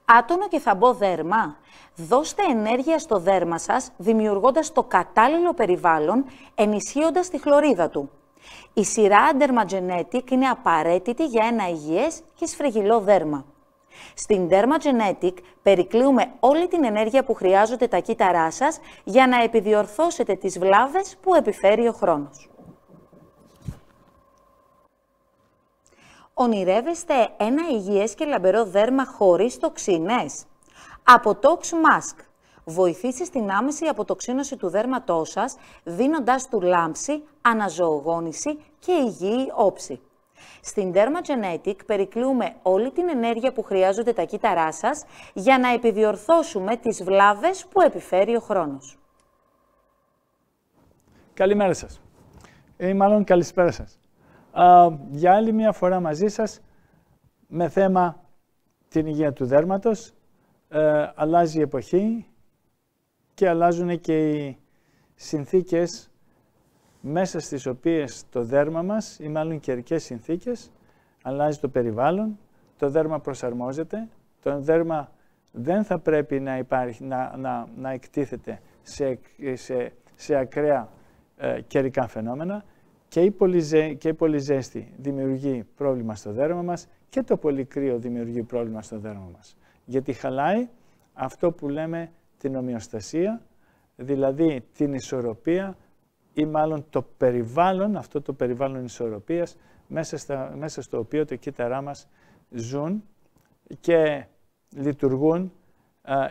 Άτονο και θαμπό δέρμα. Δώστε ενέργεια στο δέρμα σας, δημιουργώντας το κατάλληλο περιβάλλον, ενισχύοντας τη χλωρίδα του. Η σειρά Dermagenetic είναι απαραίτητη για ένα υγιές και σφριγγυλό δέρμα. Στην Dermagenetic περικλείουμε όλη την ενέργεια που χρειάζονται τα κύτταρά σας για να επιδιορθώσετε τις βλάβες που επιφέρει ο χρόνος. Ονειρεύεστε ένα υγιές και λαμπερό δέρμα χωρίς τοξίνες? Αποτόx Mask. Βοηθήσει στην άμεση αποτοξίνωση του δέρματός σας, δίνοντάς του λάμψη, αναζωογόνηση και υγιή όψη. Στην Dermagenetic περικλείουμε όλη την ενέργεια που χρειάζονται τα κύτταρά σας για να επιδιορθώσουμε τις βλάβες που επιφέρει ο χρόνος. Καλημέρα σας. Μάλλον καλησπέρα σας. Για άλλη μια φορά μαζί σας με θέμα την υγεία του δέρματος. Αλλάζει η εποχή και αλλάζουν και οι συνθήκες μέσα στις οποίες το δέρμα μας, ή μάλλον καιρικές συνθήκες, αλλάζει το περιβάλλον, το δέρμα προσαρμόζεται, το δέρμα δεν θα πρέπει να υπάρχει, να εκτίθεται σε ακραία καιρικά φαινόμενα, και η πολύ ζέστη δημιουργεί πρόβλημα στο δέρμα μας και το πολύ κρύο δημιουργεί πρόβλημα στο δέρμα μας. Γιατί χαλάει αυτό που λέμε την ομοιοστασία, δηλαδή την ισορροπία, ή μάλλον το περιβάλλον, αυτό το περιβάλλον ισορροπίας, μέσα στο οποίο τα κύτταρά μας ζουν και λειτουργούν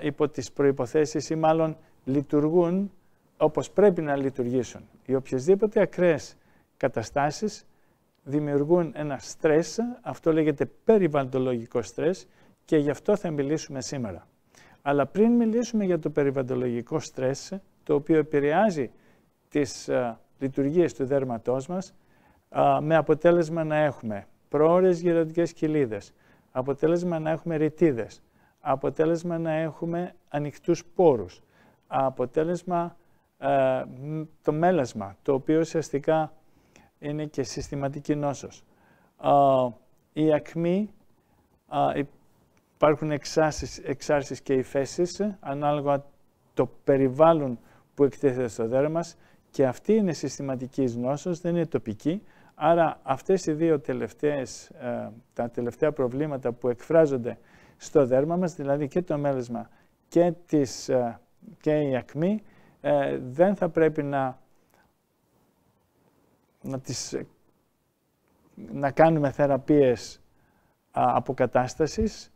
υπό τις προϋποθέσεις, ή μάλλον λειτουργούν όπως πρέπει να λειτουργήσουν. Οι οποιασδήποτε ακραίες καταστάσεις δημιουργούν ένα στρες, αυτό λέγεται περιβαλλοντολογικό στρες, και γι' αυτό θα μιλήσουμε σήμερα. Αλλά πριν μιλήσουμε για το περιβαλλοντολογικό στρες, το οποίο επηρεάζει τις λειτουργίες του δέρματός μας, με αποτέλεσμα να έχουμε πρόωρες γεροντικές κοιλίδες, αποτέλεσμα να έχουμε ρητίδες, αποτέλεσμα να έχουμε ανοιχτούς πόρους, αποτέλεσμα το μέλασμα, το οποίο ουσιαστικά είναι και συστηματική νόσος. Η ακμή, υπάρχουν εξάρσεις και υφέσεις, ανάλογα το περιβάλλον που εκτίθεται στο δέρμα μας, και αυτή είναι συστηματική νόσος, δεν είναι τοπική. Άρα αυτές οι δύο τα τελευταία προβλήματα που εκφράζονται στο δέρμα μας, δηλαδή και το μέλασμα και η ακμή, δεν θα πρέπει να κάνουμε θεραπείες αποκατάστασης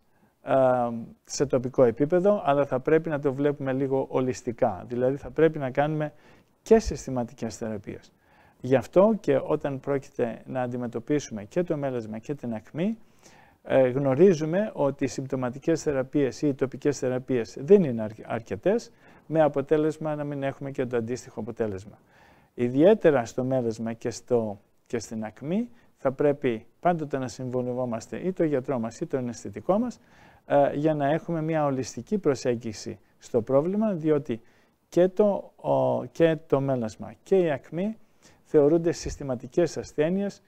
σε τοπικό επίπεδο, αλλά θα πρέπει να το βλέπουμε λίγο ολιστικά. Δηλαδή θα πρέπει να κάνουμε και συστηματικές θεραπείες. Γι' αυτό και όταν πρόκειται να αντιμετωπίσουμε και το μέλασμα και την ακμή, γνωρίζουμε ότι οι συμπτωματικές θεραπείες ή οι τοπικές θεραπείες δεν είναι αρκετές, με αποτέλεσμα να μην έχουμε και το αντίστοιχο αποτέλεσμα. Ιδιαίτερα στο μέλασμα και στην ακμή θα πρέπει πάντοτε να συμβουλευόμαστε ή το γιατρό μας ή τον αισθητικό μας, για να έχουμε μια ολιστική προσέγγιση στο πρόβλημα, διότι και το μέλασμα και η ακμή θεωρούνται συστηματικές ασθένειες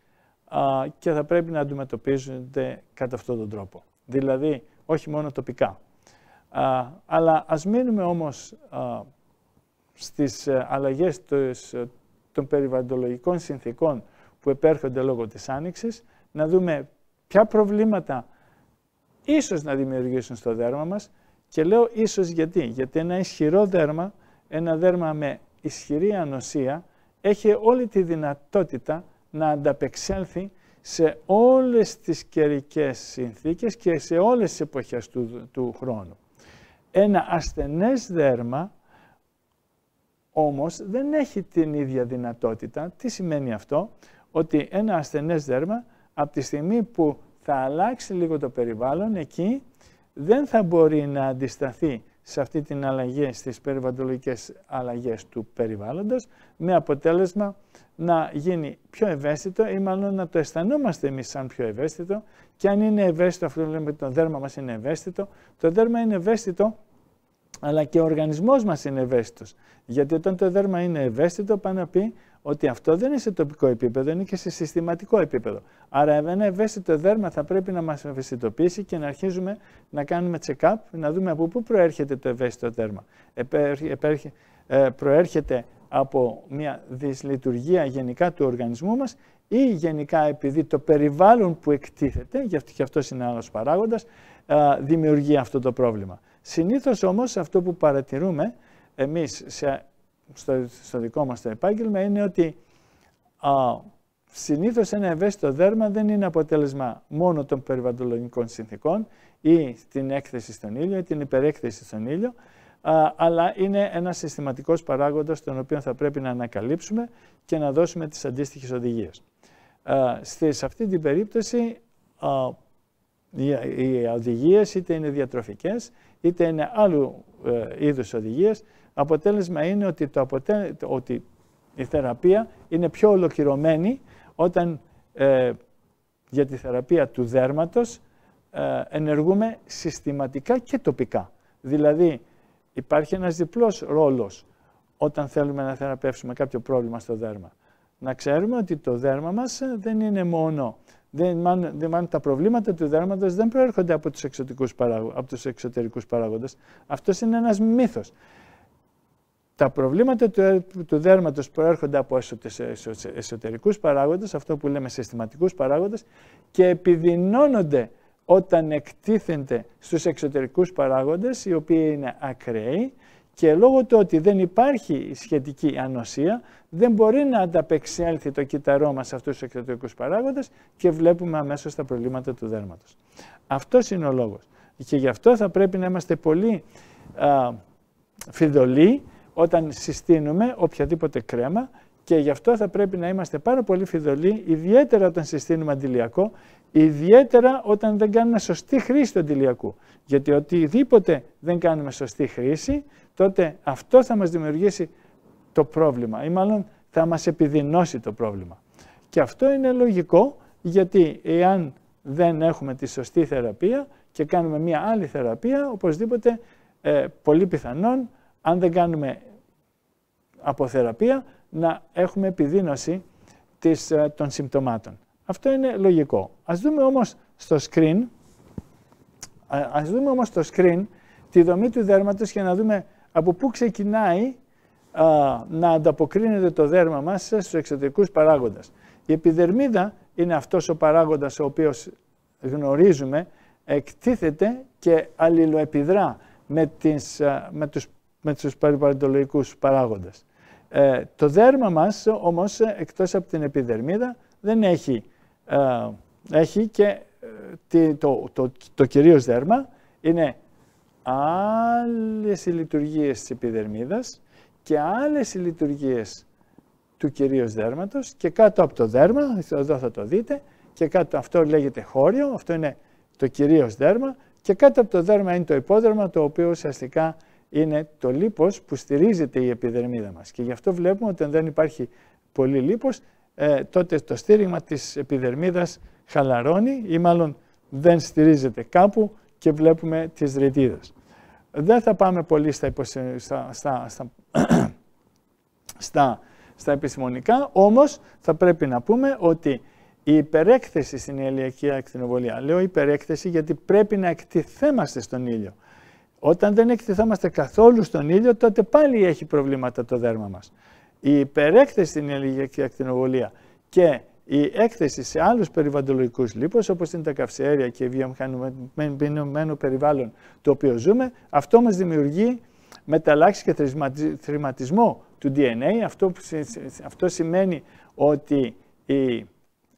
και θα πρέπει να αντιμετωπίζονται κατά αυτόν τον τρόπο. Δηλαδή, όχι μόνο τοπικά. Αλλά ας μείνουμε όμως στις αλλαγές των περιβαλλοντολογικών συνθήκων που επέρχονται λόγω της άνοιξης, να δούμε ποια προβλήματα ίσως να δημιουργήσουν στο δέρμα μας, και λέω ίσως γιατί ένα ισχυρό δέρμα, ένα δέρμα με ισχυρή ανοσία, έχει όλη τη δυνατότητα να ανταπεξέλθει σε όλες τις καιρικές συνθήκες και σε όλες τις εποχές του χρόνου. Ένα ασθενές δέρμα όμως δεν έχει την ίδια δυνατότητα. Τι σημαίνει αυτό? Ότι ένα ασθενές δέρμα, από τη στιγμή που θα αλλάξει λίγο το περιβάλλον, εκεί δεν θα μπορεί να αντισταθεί σε αυτή την αλλαγή, στις περιβαλλοντολογικές αλλαγές του περιβάλλοντος, με αποτέλεσμα να γίνει πιο ευαίσθητο, ή μάλλον να το αισθανόμαστε εμείς σαν πιο ευαίσθητο. Και αν είναι ευαίσθητο, αυτό λέμε, το δέρμα μας είναι ευαίσθητο, το δέρμα είναι ευαίσθητο, αλλά και ο οργανισμός μας είναι ευαίσθητος. Γιατί όταν το δέρμα είναι ευαίσθητο, πάει να πει ότι αυτό δεν είναι σε τοπικό επίπεδο, είναι και σε συστηματικό επίπεδο. Άρα ένα ευαίσθητο δέρμα θα πρέπει να μας ευαισθητοποιήσει και να αρχίζουμε να κάνουμε check-up, να δούμε από πού προέρχεται το ευαίσθητο δέρμα. Προέρχεται από μια δυσλειτουργία γενικά του οργανισμού μας ή γενικά επειδή το περιβάλλον που εκτίθεται, και αυτός είναι άλλος παράγοντας, δημιουργεί αυτό το πρόβλημα. Συνήθως όμως αυτό που παρατηρούμε εμείς στο δικό μας το επάγγελμα είναι ότι συνήθως ένα ευαίσθητο δέρμα δεν είναι αποτέλεσμα μόνο των περιβαλλοντικών συνθήκων ή την έκθεση στον ήλιο ή την υπερέκθεση στον ήλιο, αλλά είναι ένας συστηματικός παράγοντας τον οποίο θα πρέπει να ανακαλύψουμε και να δώσουμε τις αντίστοιχες οδηγίες. Σε αυτή την περίπτωση οι οδηγίες είτε είναι διατροφικές είτε είναι άλλου είδους οδηγίες, αποτέλεσμα είναι ότι η θεραπεία είναι πιο ολοκληρωμένη όταν για τη θεραπεία του δέρματος ενεργούμε συστηματικά και τοπικά. Δηλαδή υπάρχει ένας διπλός ρόλος όταν θέλουμε να θεραπεύσουμε κάποιο πρόβλημα στο δέρμα. Να ξέρουμε ότι το δέρμα μας δεν είναι μόνο, τα προβλήματα του δέρματος δεν προέρχονται από τους εξωτερικούς παράγοντες. Αυτός είναι ένας μύθος. Τα προβλήματα του δέρματος προέρχονται από εσωτερικούς παράγοντες, αυτό που λέμε συστηματικούς παράγοντες, και επιδεινώνονται όταν εκτίθενται στους εξωτερικούς παράγοντες, οι οποίοι είναι ακραίοι, και λόγω του ότι δεν υπάρχει σχετική ανοσία, δεν μπορεί να ανταπεξέλθει το κύτταρό μας σε αυτούς τους εξωτερικούς παράγοντες και βλέπουμε αμέσως τα προβλήματα του δέρματος. Αυτός είναι ο λόγος. Και γι' αυτό θα πρέπει να είμαστε πολύ φιδωλοί όταν συστήνουμε οποιαδήποτε κρέμα, και γι' αυτό θα πρέπει να είμαστε πάρα πολύ φιδωλοί, ιδιαίτερα όταν συστήνουμε αντιλιακό, ιδιαίτερα όταν δεν κάνουμε σωστή χρήση του αντιλιακού. Γιατί οτιδήποτε δεν κάνουμε σωστή χρήση, τότε αυτό θα μας δημιουργήσει το πρόβλημα ή μάλλον θα μας επιδεινώσει το πρόβλημα. Και αυτό είναι λογικό, γιατί εάν δεν έχουμε τη σωστή θεραπεία και κάνουμε μία άλλη θεραπεία, οπωσδήποτε πολύ πιθανόν, αν δεν κάνουμε αποθεραπεία, να έχουμε επιδείνωση των συμπτωμάτων. Αυτό είναι λογικό. Ας δούμε όμως στο screen τη δομή του δέρματος και να δούμε από πού ξεκινάει να ανταποκρίνεται το δέρμα μας στους εξωτερικούς παράγοντες. Η επιδερμίδα είναι αυτός ο παράγοντας ο οποίος γνωρίζουμε, εκτίθεται και αλληλοεπιδρά με τους περιβαλλοντολογικούς παράγοντες. Το δέρμα μας όμως, εκτός από την επιδερμίδα, δεν έχει και το κυρίως δέρμα. Είναι άλλες οι λειτουργίες της επιδερμίδας και άλλες οι λειτουργίες του κυρίως δέρματος, και κάτω από το δέρμα, εδώ θα το δείτε, και κάτω αυτό λέγεται χώριο, αυτό είναι το κυρίως δέρμα, και κάτω από το δέρμα είναι το υπόδερμα, το οποίο ουσιαστικά είναι το λίπος που στηρίζεται η επιδερμίδα μας. Και γι' αυτό βλέπουμε ότι αν δεν υπάρχει πολύ λίπος, τότε το στήριγμα της επιδερμίδας χαλαρώνει ή μάλλον δεν στηρίζεται κάπου και βλέπουμε τις ρητίδες. Δεν θα πάμε πολύ στα επιστημονικά, όμως θα πρέπει να πούμε ότι η υπερέκθεση στην ηλιακή ακτινοβολία, λέω υπερέκθεση γιατί πρέπει να εκτιθέμαστε στον ήλιο. Όταν δεν εκτιθέμαστε καθόλου στον ήλιο, τότε πάλι έχει προβλήματα το δέρμα μας. Η υπερέκθεση στην ηλιακή ακτινοβολία και η έκθεση σε άλλους περιβαλλοντολογικούς λίπους, όπως είναι τα καυσαέρια και βιομηχανοποιημένο περιβάλλον το οποίο ζούμε, αυτό μας δημιουργεί μεταλλάξεις και θρηματισμό του DNA. Αυτό σημαίνει ότι οι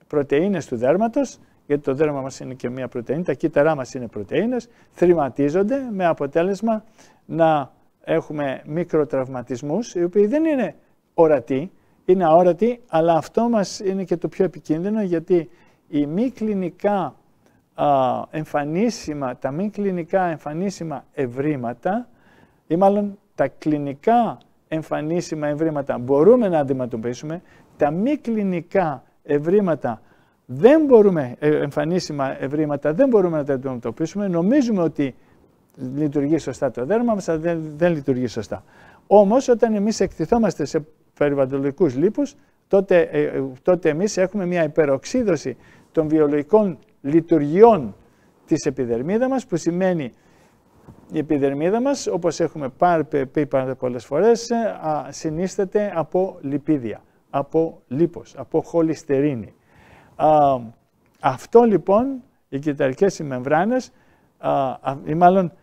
πρωτεΐνες του δέρματος, γιατί το δέρμα μας είναι και μία πρωτεΐνη, τα κύτταρά μας είναι πρωτεΐνες, θρηματίζονται με αποτέλεσμα να έχουμε μικροτραυματισμούς, οι οποίοι δεν είναι ορατοί, είναι αόρατοι, αλλά αυτό μας είναι και το πιο επικίνδυνο, γιατί τα μη κλινικά εμφανίσιμα ευρήματα, ή μάλλον τα κλινικά εμφανίσιμα ευρήματα μπορούμε να αντιμετωπίσουμε, τα μη κλινικά ευρήματα εμφανίσιμα ευρήματα δεν μπορούμε να τα αντιμετωπίσουμε, νομίζουμε ότι λειτουργεί σωστά το δέρμα μας, αλλά δεν λειτουργεί σωστά. Όμως, όταν εμείς εκτιθόμαστε σε περιβαλλοντολογικούς λίπους, τότε εμείς έχουμε μια υπεροξίδωση των βιολογικών λειτουργιών της επιδερμίδα μας, που σημαίνει η επιδερμίδα μας, όπως έχουμε πει πολλές φορές, συνίσταται από λιπίδια, από λίπος, από χολυστερίνη. Αυτό λοιπόν, οι κυταρικές μεμβράνες, ή μάλλον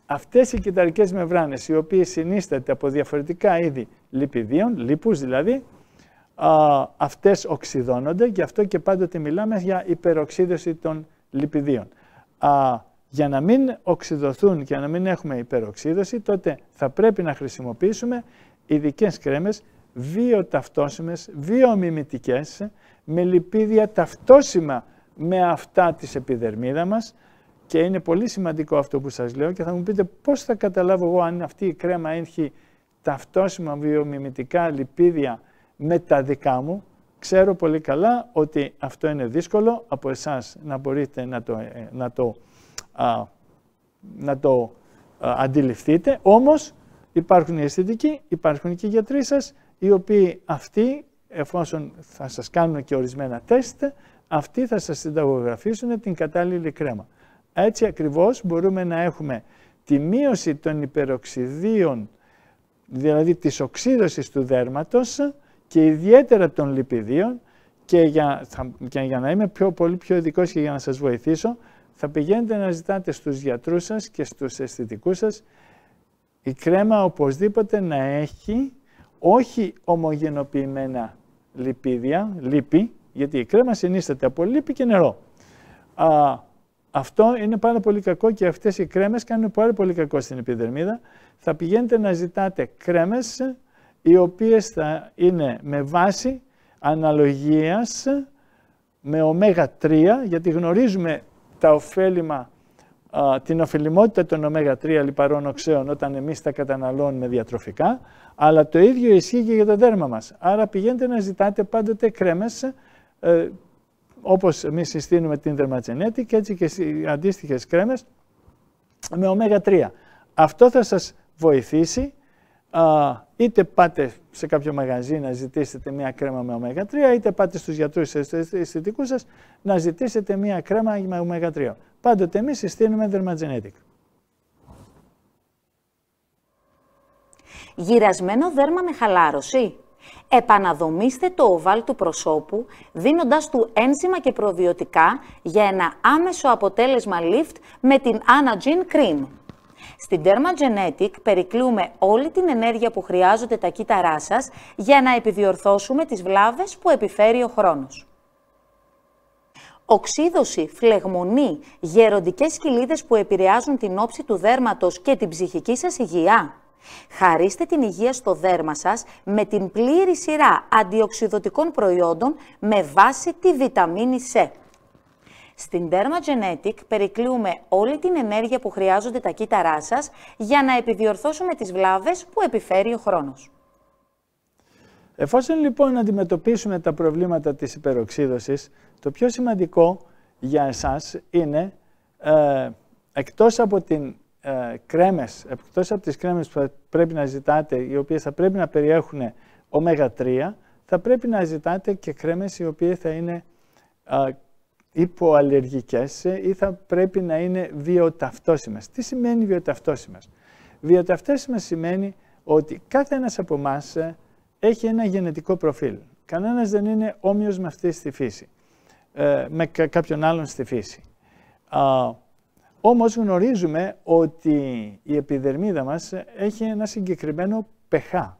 αυτές οι κυταρικές μεμβράνες, οι οποίες συνίσταται από διαφορετικά είδη λιπιδίων, λίπους δηλαδή, αυτές οξυδώνονται, γι' αυτό και πάντοτε μιλάμε για υπεροξίδωση των λιπιδίων. Για να μην οξυδωθούν και να μην έχουμε υπεροξίδωση, τότε θα πρέπει να χρησιμοποιήσουμε ειδικές κρέμες βιοταυτόσιμες, βιομιμητικές, με λιπίδια ταυτόσιμα με αυτά της επιδερμίδα μας. Και είναι πολύ σημαντικό αυτό που σας λέω και θα μου πείτε πώς θα καταλάβω εγώ αν αυτή η κρέμα έχει ταυτόσιμα βιομιμητικά λιπίδια με τα δικά μου. Ξέρω πολύ καλά ότι αυτό είναι δύσκολο από εσάς να μπορείτε να το αντιληφθείτε, όμως υπάρχουν οι αισθητικοί, υπάρχουν και οι γιατροί σας, οι οποίοι αυτοί, εφόσον θα σας κάνουν και ορισμένα τεστ, αυτοί θα σας συνταγογραφήσουν την κατάλληλη κρέμα. Έτσι ακριβώς μπορούμε να έχουμε τη μείωση των υπεροξιδίων, δηλαδή της οξύδωσης του δέρματος και ιδιαίτερα των λιπιδίων, και για να είμαι πολύ πιο ειδικός και για να σας βοηθήσω, θα πηγαίνετε να ζητάτε στους γιατρούς σας και στους αισθητικούς σας η κρέμα οπωσδήποτε να έχει όχι ομογενοποιημένα λίπη, γιατί η κρέμα συνίσταται από λίπη και νερό. Αυτό είναι πάρα πολύ κακό και αυτές οι κρέμες κάνουν πάρα πολύ κακό στην επιδερμίδα. Θα πηγαίνετε να ζητάτε κρέμες οι οποίες θα είναι με βάση αναλογίας με ω3, γιατί γνωρίζουμε τα ωφέλιμα, την ωφελιμότητα των ω3 λιπαρών οξέων όταν εμείς τα καταναλώνουμε διατροφικά, αλλά το ίδιο ισχύει και για το δέρμα μας. Άρα πηγαίνετε να ζητάτε πάντοτε κρέμες, όπως εμείς συστήνουμε την Dermagenetic, και έτσι και οι αντίστοιχες κρέμες με ω3. Αυτό θα σας βοηθήσει, είτε πάτε σε κάποιο μαγαζί να ζητήσετε μια κρέμα με ω3, είτε πάτε στους γιατρούς αισθητικούς σας να ζητήσετε μια κρέμα με ω3. Πάντοτε εμείς συστήνουμε Dermagenetic. Γυρασμένο δέρμα με χαλάρωση. Επαναδομήστε το οβάλ του προσώπου, δίνοντας του ένζημα και προβιωτικά για ένα άμεσο αποτέλεσμα lift με την Anagin Cream. Στην Dermagenetic περικλούμε όλη την ενέργεια που χρειάζονται τα κύτταρά σας για να επιδιορθώσουμε τις βλάβες που επιφέρει ο χρόνος. Οξύδωση, φλεγμονή, γεροντικές κοιλίδες που επηρεάζουν την όψη του δέρματος και την ψυχική σας υγεία. Χαρίστε την υγεία στο δέρμα σας με την πλήρη σειρά αντιοξυδωτικών προϊόντων με βάση τη βιταμίνη C. Στην Dermagenetic περικλείουμε όλη την ενέργεια που χρειάζονται τα κύτταρά σας για να επιδιορθώσουμε τις βλάβες που επιφέρει ο χρόνος. Εφόσον λοιπόν αντιμετωπίσουμε τα προβλήματα της υπεροξίδωσης, το πιο σημαντικό για εσάς είναι, εκτός από τις κρέμες που πρέπει να ζητάτε, οι οποίες θα πρέπει να περιέχουν ω3, θα πρέπει να ζητάτε και κρέμες οι οποίες θα είναι υποαλλεργικές ή θα πρέπει να είναι βιοταυτόσιμες. Τι σημαίνει βιοταυτόσιμες? Βιοταυτόσιμες σημαίνει ότι κάθε ένας από εμάς έχει ένα γενετικό προφίλ. Κανένας δεν είναι όμοιος με αυτή στη φύση, με κάποιον άλλον στη φύση. Όμως γνωρίζουμε ότι η επιδερμίδα μας έχει ένα συγκεκριμένο pH,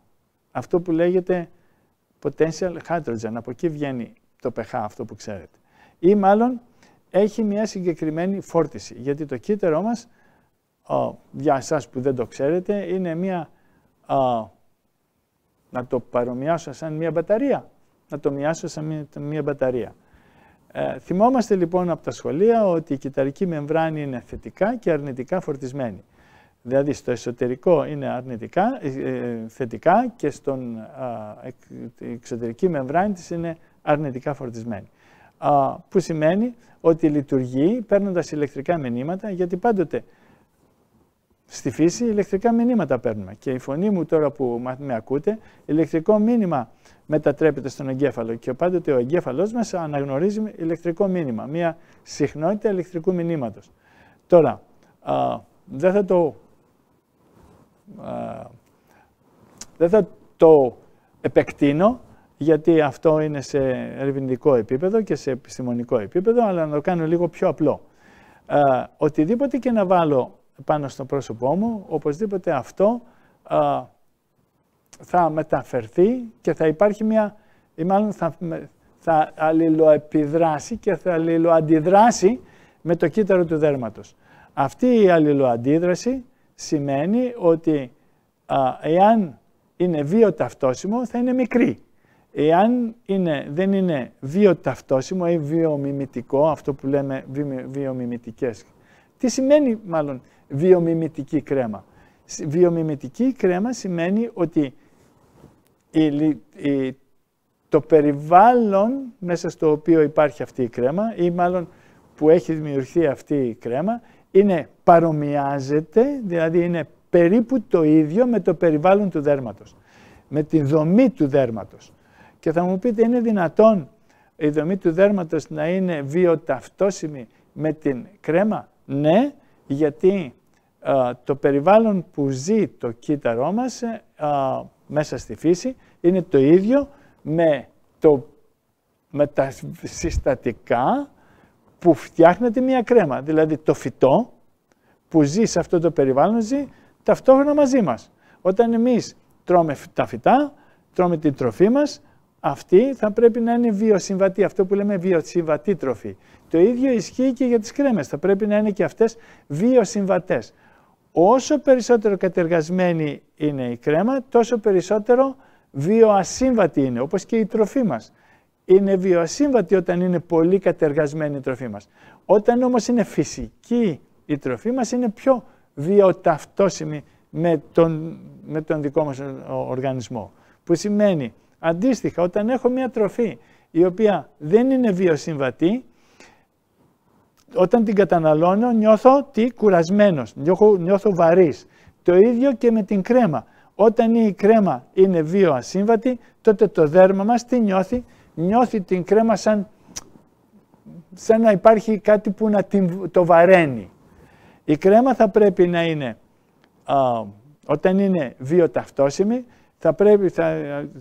αυτό που λέγεται potential hydrogen, από εκεί βγαίνει το pH αυτό που ξέρετε. Ή μάλλον έχει μια συγκεκριμένη φόρτιση, γιατί το κύτταρό μας, για εσάς που δεν το ξέρετε, είναι μια, να το παρομοιάσω σαν μια μπαταρία, μια μπαταρία. Θυμόμαστε λοιπόν από τα σχολεία ότι η κυταρική μεμβράνη είναι θετικά και αρνητικά φορτισμένη. Δηλαδή στο εσωτερικό είναι θετικά και στην εξωτερική μεμβράνη της είναι αρνητικά φορτισμένη. Που σημαίνει ότι λειτουργεί παίρνοντας ηλεκτρικά μηνύματα, γιατί πάντοτε στη φύση ηλεκτρικά μηνύματα παίρνουμε. Και η φωνή μου τώρα που με ακούτε, ηλεκτρικό μήνυμα μετατρέπεται στον εγκέφαλο και πάντοτε ο εγκέφαλός μας αναγνωρίζει ηλεκτρικό μήνυμα, μία συχνότητα ηλεκτρικού μηνύματος. Τώρα, δεν θα το επεκτείνω, γιατί αυτό είναι σε ερευνητικό επίπεδο και σε επιστημονικό επίπεδο, αλλά να το κάνω λίγο πιο απλό. Οτιδήποτε και να βάλω πάνω στο πρόσωπό μου, οπωσδήποτε αυτό θα μεταφερθεί και θα υπάρχει ή μάλλον θα αλληλοεπιδράσει και θα αλληλοαντιδράσει με το κύτταρο του δέρματος. Αυτή η αλληλοαντίδραση σημαίνει ότι εάν είναι βιοταυτόσιμο θα είναι μικρή. Εάν δεν είναι βιοταυτόσιμο ή βιομιμητικό, αυτό που λέμε βιομιμητικές. Τι σημαίνει μάλλον βιομιμητική κρέμα? Βιομιμητική κρέμα σημαίνει ότι το περιβάλλον μέσα στο οποίο υπάρχει αυτή η κρέμα ή μάλλον που έχει δημιουργηθεί αυτή η κρέμα παρομοιάζεται, δηλαδή είναι περίπου το ίδιο με το περιβάλλον του δέρματος, με τη δομή του δέρματος. Και θα μου πείτε, είναι δυνατόν η δομή του δέρματος να είναι βιοταυτόσιμη με την κρέμα? Ναι, γιατί το περιβάλλον που ζει το κύτταρό μας μέσα στη φύση είναι το ίδιο με τα συστατικά που φτιάχνεται μια κρέμα. Δηλαδή το φυτό που ζει σε αυτό το περιβάλλον ζει ταυτόχρονα μαζί μας. Όταν εμείς τρώμε τα φυτά, τρώμε την τροφή μας, αυτή θα πρέπει να είναι βιοσυμβατή, αυτό που λέμε βιοσυμβατή τροφή. Το ίδιο ισχύει και για τις κρέμες, θα πρέπει να είναι και αυτές βιοσυμβατές. Όσο περισσότερο κατεργασμένη είναι η κρέμα, τόσο περισσότερο βιοασύμβατη είναι, όπως και η τροφή μας. Είναι βιοασύμβατη όταν είναι πολύ κατεργασμένη η τροφή μας. Όταν όμως είναι φυσική η τροφή μας, είναι πιο βιοταυτόσιμη με τον δικό μας οργανισμό. Που σημαίνει, αντίστοιχα, όταν έχω μια τροφή η οποία δεν είναι βιοσυμβατή, όταν την καταναλώνω νιώθω κουρασμένος, νιώθω βαρύς. Το ίδιο και με την κρέμα. Όταν η κρέμα είναι βιοασύμβατη, τότε το δέρμα μας τι νιώθει? Νιώθει την κρέμα σαν να υπάρχει κάτι που να το βαραίνει. Η κρέμα θα πρέπει να είναι, όταν είναι βιοταυτόσιμη, θα πρέπει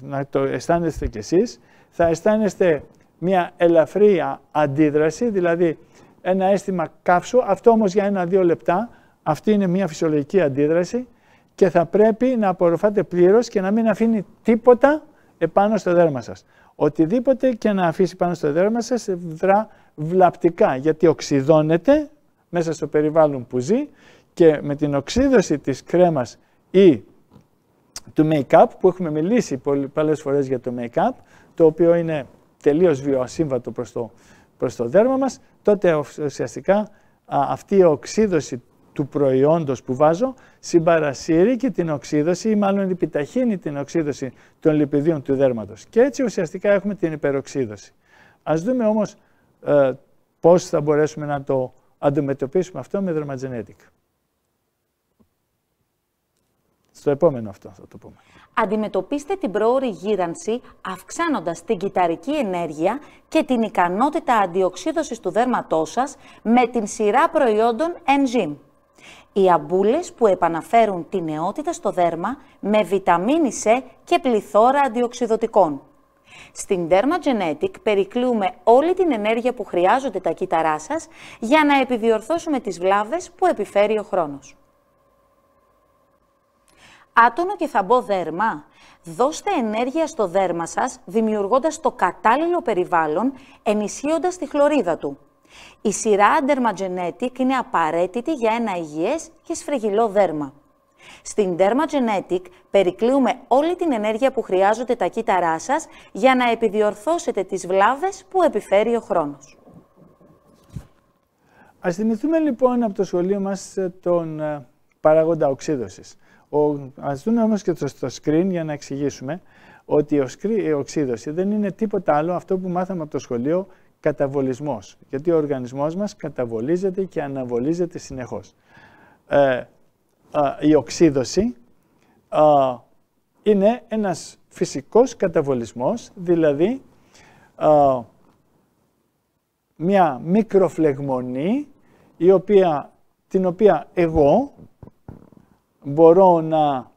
να το αισθάνεστε κι εσείς, θα αισθάνεστε μια ελαφρύ αντίδραση, δηλαδή ένα αίσθημα καύσου, αυτό όμως για 1-2 λεπτά, αυτή είναι μια φυσιολογική αντίδραση και θα πρέπει να απορροφάτε πλήρως και να μην αφήνει τίποτα επάνω στο δέρμα σας. Οτιδήποτε και να αφήσει πάνω στο δέρμα σας δρά βλαπτικά, γιατί οξυδώνεται μέσα στο περιβάλλον που ζει και με την οξύδωση της κρέμας ή του make-up, που έχουμε μιλήσει πολλές φορές για το make-up, το οποίο είναι τελείως βιοασύμβατο προς το δέρμα μας, τότε ουσιαστικά αυτή η οξύδωση του προϊόντος που βάζω συμπαρασύρει και την οξύδωση ή μάλλον επιταχύνει την οξύδωση των λιπιδίων του δέρματος. Και έτσι ουσιαστικά έχουμε την υπεροξύδωση. Ας δούμε όμως πώς θα μπορέσουμε να το αντιμετωπίσουμε αυτό με Dermagenetic. Στο επόμενο αυτό θα το πούμε. Αντιμετωπίστε την πρόωρη γύρανση αυξάνοντας την κυταρική ενέργεια και την ικανότητα αντιοξύδωσης του δέρματός σας με την σειρά προϊόντων Enzyme. Οι αμπούλες που επαναφέρουν την νεότητα στο δέρμα με βιταμίνη C και πληθώρα αντιοξυδωτικών. Στην Dermagenetic περικλούμε όλη την ενέργεια που χρειάζονται τα κύτταρά σας για να επιδιορθώσουμε τις βλάβες που επιφέρει ο χρόνος. Άτονο και θαμπό δέρμα. Δώστε ενέργεια στο δέρμα σας, δημιουργώντας το κατάλληλο περιβάλλον, ενισχύοντας τη χλωρίδα του. Η σειρά Dermagenetic είναι απαραίτητη για ένα υγιές και σφρεγγυλό δέρμα. Στην Dermagenetic περικλείουμε όλη την ενέργεια που χρειάζονται τα κύτταρά σας για να επιδιορθώσετε τις βλάβες που επιφέρει ο χρόνος. Ας θυμηθούμε λοιπόν από το σχολείο μας τον παράγοντα οξύδωσης. Ας δούμε όμως και στο screen για να εξηγήσουμε ότι η οξύδωση δεν είναι τίποτα άλλο αυτό που μάθαμε από το σχολείο, καταβολισμός. Γιατί ο οργανισμός μας καταβολίζεται και αναβολίζεται συνεχώς. η οξύδωση είναι ένας φυσικός καταβολισμός, δηλαδή μια μικροφλεγμονή την οποία εγώ μπορώ να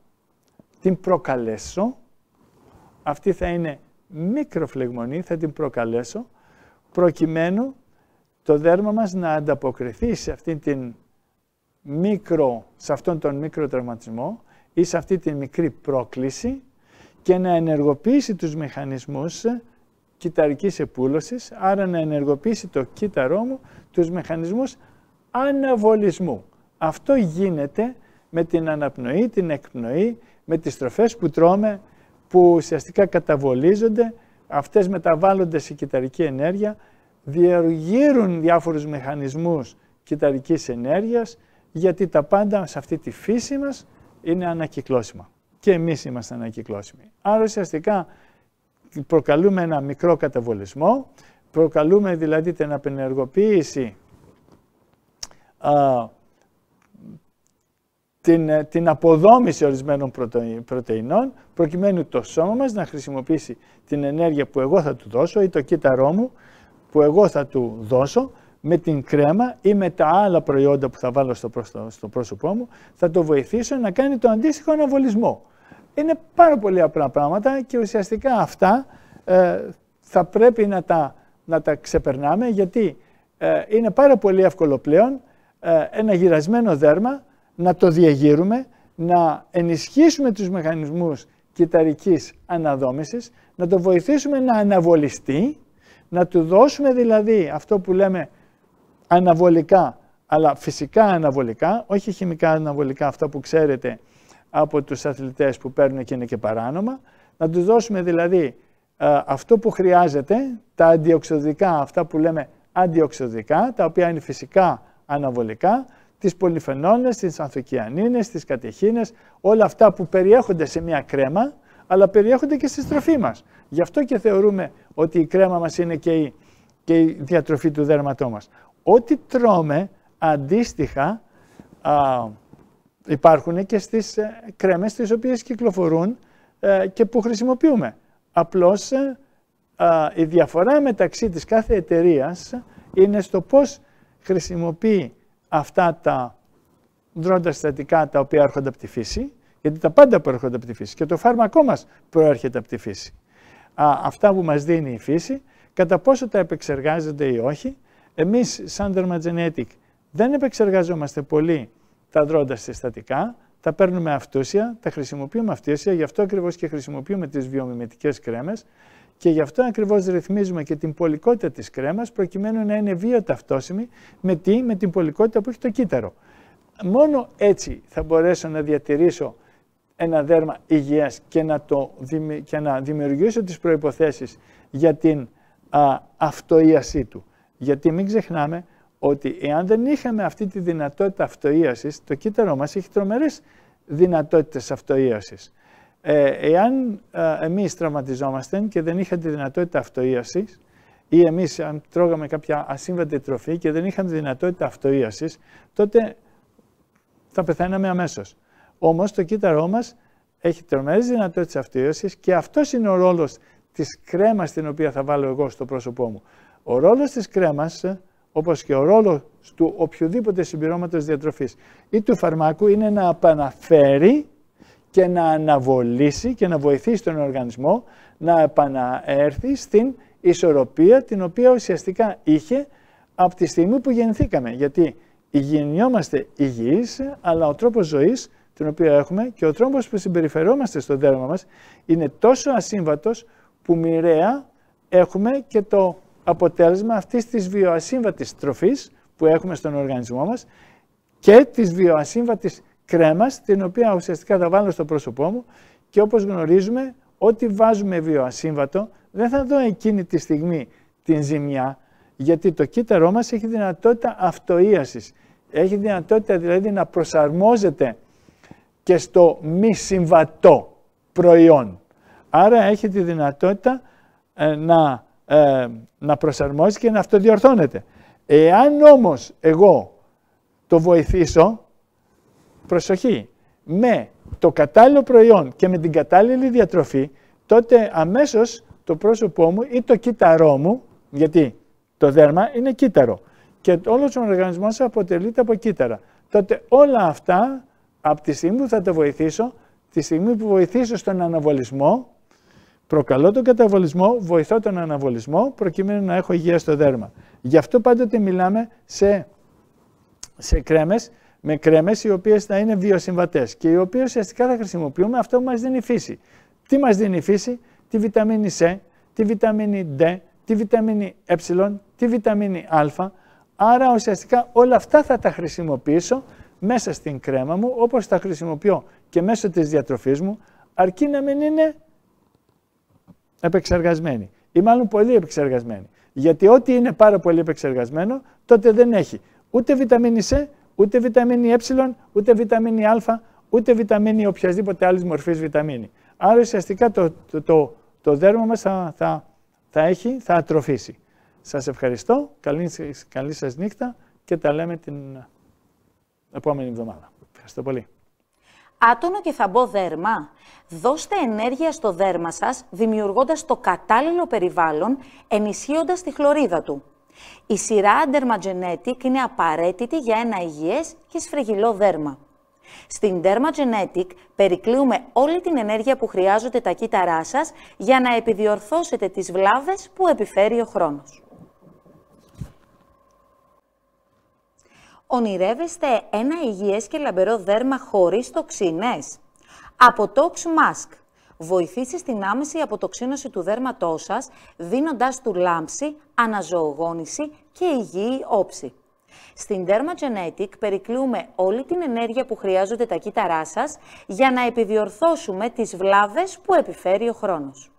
την προκαλέσω. Αυτή θα είναι μικροφλεγμονή, θα την προκαλέσω, προκειμένου το δέρμα μας να ανταποκριθεί σε αυτόν τον μικροτραυματισμό ή σε αυτή την μικρή πρόκληση και να ενεργοποιήσει τους μηχανισμούς κυταρικής επούλωσης, άρα να ενεργοποιήσει το κύτταρό μου τους μηχανισμούς αναβολισμού. Αυτό γίνεται με την αναπνοή, την εκπνοή, με τις τροφές που τρώμε, που ουσιαστικά καταβολίζονται, αυτές μεταβάλλονται σε κυταρική ενέργεια, διαργύρουν διάφορους μηχανισμούς κυταρικής ενέργειας, γιατί τα πάντα σε αυτή τη φύση μας είναι ανακυκλώσιμα. Και εμείς είμαστε ανακυκλώσιμοι. Άρα ουσιαστικά προκαλούμε ένα μικρό καταβολισμό, προκαλούμε δηλαδή την απενεργοποίηση, την αποδόμηση ορισμένων πρωτεϊνών, προκειμένου το σώμα μας να χρησιμοποιήσει την ενέργεια που εγώ θα του δώσω ή το κύτταρό μου που εγώ θα του δώσω με την κρέμα ή με τα άλλα προϊόντα που θα βάλω στο πρόσωπό μου, θα το βοηθήσω να κάνει το αντίστοιχο αναβολισμό. Είναι πάρα πολύ απλά πράγματα και ουσιαστικά αυτά θα πρέπει να τα ξεπερνάμε, γιατί είναι πάρα πολύ εύκολο πλέον ένα γυρασμένο δέρμα να το διαγείρουμε, να ενισχύσουμε τους μηχανισμούς κυταρικής αναδόμησης, να το βοηθήσουμε να αναβολιστεί, να του δώσουμε δηλαδή αυτό που λέμε αναβολικά, αλλά φυσικά αναβολικά, όχι χημικά αναβολικά, αυτά που ξέρετε από τους αθλητές που παίρνουν και είναι και παράνομα, να τους δώσουμε δηλαδή αυτό που χρειάζεται, τα αντιοξυδοτικά, αυτά που λέμε αντιοξυδοτικά, τα οποία είναι φυσικά αναβολικά, τις πολυφενόλες, τις ανθοκιανίνες, τις κατεχίνες, όλα αυτά που περιέχονται σε μια κρέμα, αλλά περιέχονται και στη στροφή μας. Γι' αυτό και θεωρούμε ότι η κρέμα μας είναι και η διατροφή του δέρματός μας. Ό,τι τρώμε, αντίστοιχα, υπάρχουν και στις κρέμες τις οποίες κυκλοφορούν και που χρησιμοποιούμε. Απλώς η διαφορά μεταξύ της κάθε εταιρείας είναι στο πώς χρησιμοποιεί αυτά τα δρόντα συστατικά τα οποία έρχονται από τη φύση, γιατί τα πάντα προέρχονται από τη φύση και το φάρμακό μας προέρχεται από τη φύση. Αυτά που μας δίνει η φύση, κατά πόσο τα επεξεργάζονται ή όχι. Εμείς σαν Dermagenetic δεν επεξεργαζόμαστε πολύ τα δρόντα συστατικά, τα παίρνουμε αυτούσια, τα χρησιμοποιούμε αυτούσια, γι' αυτό ακριβώς και χρησιμοποιούμε τις βιομιμετικές κρέμες και γι' αυτό ακριβώς ρυθμίζουμε και την πολικότητα της κρέμας προκειμένου να είναι βιοταυτόσιμη με την πολικότητα που έχει το κύτταρο. Μόνο έτσι θα μπορέσω να διατηρήσω ένα δέρμα υγιές και να δημιουργήσω τις προϋποθέσεις για την αυτοΐασή του. Γιατί μην ξεχνάμε ότι εάν δεν είχαμε αυτή τη δυνατότητα αυτοΐασης, το κύτταρό μας έχει τρομερές δυνατότητες αυτοΐασης. Εάν εμείς τραυματιζόμαστε και δεν είχαμε τη δυνατότητα αυτοΐασης, ή εμείς αν τρώγαμε κάποια ασύμβατη τροφή και δεν είχαμε τη δυνατότητα αυτοΐασης, τότε θα πεθαίναμε αμέσως. Όμως το κύτταρό μας έχει τρομερές δυνατότητες αυτοΐασης και αυτός είναι ο ρόλος της κρέμας την οποία θα βάλω εγώ στο πρόσωπό μου. Ο ρόλος της κρέμας, όπως και ο ρόλος του οποιοδήποτε συμπληρώματος διατροφής ή του φαρμάκου, είναι να επαναφέρει και να αναβολήσει και να βοηθήσει τον οργανισμό να επαναέρθει στην ισορροπία την οποία ουσιαστικά είχε από τη στιγμή που γεννηθήκαμε. Γιατί γεννιόμαστε υγιείς, αλλά ο τρόπος ζωής τον οποίο έχουμε και ο τρόπος που συμπεριφερόμαστε στο δέρμα μας είναι τόσο ασύμβατος που μοιραία έχουμε και το αποτέλεσμα αυτής της βιοασύμβατης τροφής που έχουμε στον οργανισμό μας και της βιοασύμβατης κρέμας, την οποία ουσιαστικά θα βάλω στο πρόσωπό μου και όπως γνωρίζουμε, ό,τι βάζουμε βιοασύμβατο δεν θα δω εκείνη τη στιγμή την ζημιά, γιατί το κύτταρό μας έχει δυνατότητα αυτοΐασης. Έχει δυνατότητα δηλαδή να προσαρμόζεται και στο μη συμβατό προϊόν. Άρα έχει τη δυνατότητα να προσαρμόζει και να αυτοδιορθώνεται. Εάν όμως εγώ το βοηθήσω, προσοχή, με το κατάλληλο προϊόν και με την κατάλληλη διατροφή, τότε αμέσως το πρόσωπό μου ή το κύτταρό μου, γιατί το δέρμα είναι κύτταρο και όλος ο οργανισμός αποτελείται από κύτταρα, τότε όλα αυτά από τη στιγμή που θα το βοηθήσω, τη στιγμή που βοηθήσω στον αναβολισμό, προκαλώ τον καταβολισμό, βοηθώ τον αναβολισμό προκειμένου να έχω υγεία στο δέρμα. Γι' αυτό πάντοτε μιλάμε σε κρέμες, με κρέμες οι οποίες θα είναι βιοσυμβατές και οι οποίες ουσιαστικά θα χρησιμοποιούμε αυτό που μας δίνει η φύση. Τι μας δίνει η φύση? Τη βιταμίνη C, τη βιταμίνη D, τη βιταμίνη Ε, τη βιταμίνη Α. Άρα ουσιαστικά όλα αυτά θα τα χρησιμοποιήσω μέσα στην κρέμα μου, όπως τα χρησιμοποιώ και μέσω της διατροφής μου, αρκεί να μην είναι επεξεργασμένη ή μάλλον πολύ επεξεργασμένη. Γιατί ό,τι είναι πάρα πολύ επεξεργασμένο, τότε δεν έχει ούτε βιταμίνη C, ούτε βιταμίνη Ε, ούτε βιταμίνη Α, ούτε βιταμίνη οποιασδήποτε άλλης μορφής βιταμίνη. Άρα ουσιαστικά το δέρμα μας θα ατροφήσει. Σας ευχαριστώ, καλή σας νύχτα και τα λέμε την επόμενη εβδομάδα. Ευχαριστώ πολύ. Άτονο και θαμπό δέρμα. Δώστε ενέργεια στο δέρμα σας, δημιουργώντας το κατάλληλο περιβάλλον, ενισχύοντας τη χλωρίδα του. Η σειρά Dermagenetic είναι απαραίτητη για ένα υγιές και σφριγγυλό δέρμα. Στην Dermagenetic περικλείουμε όλη την ενέργεια που χρειάζονται τα κύτταρά σας για να επιδιορθώσετε τις βλάβες που επιφέρει ο χρόνος. Ονειρεύεστε ένα υγιές και λαμπερό δέρμα χωρίς τοξίνες? Αποtox Mask. Βοηθήσει στην άμεση αποτοξίνωση του δέρματός σας, δίνοντάς του λάμψη, αναζωογόνηση και υγιή όψη. Στην Dermagenetic περικλείουμε όλη την ενέργεια που χρειάζονται τα κύτταρά σας για να επιδιορθώσουμε τις βλάβες που επιφέρει ο χρόνος.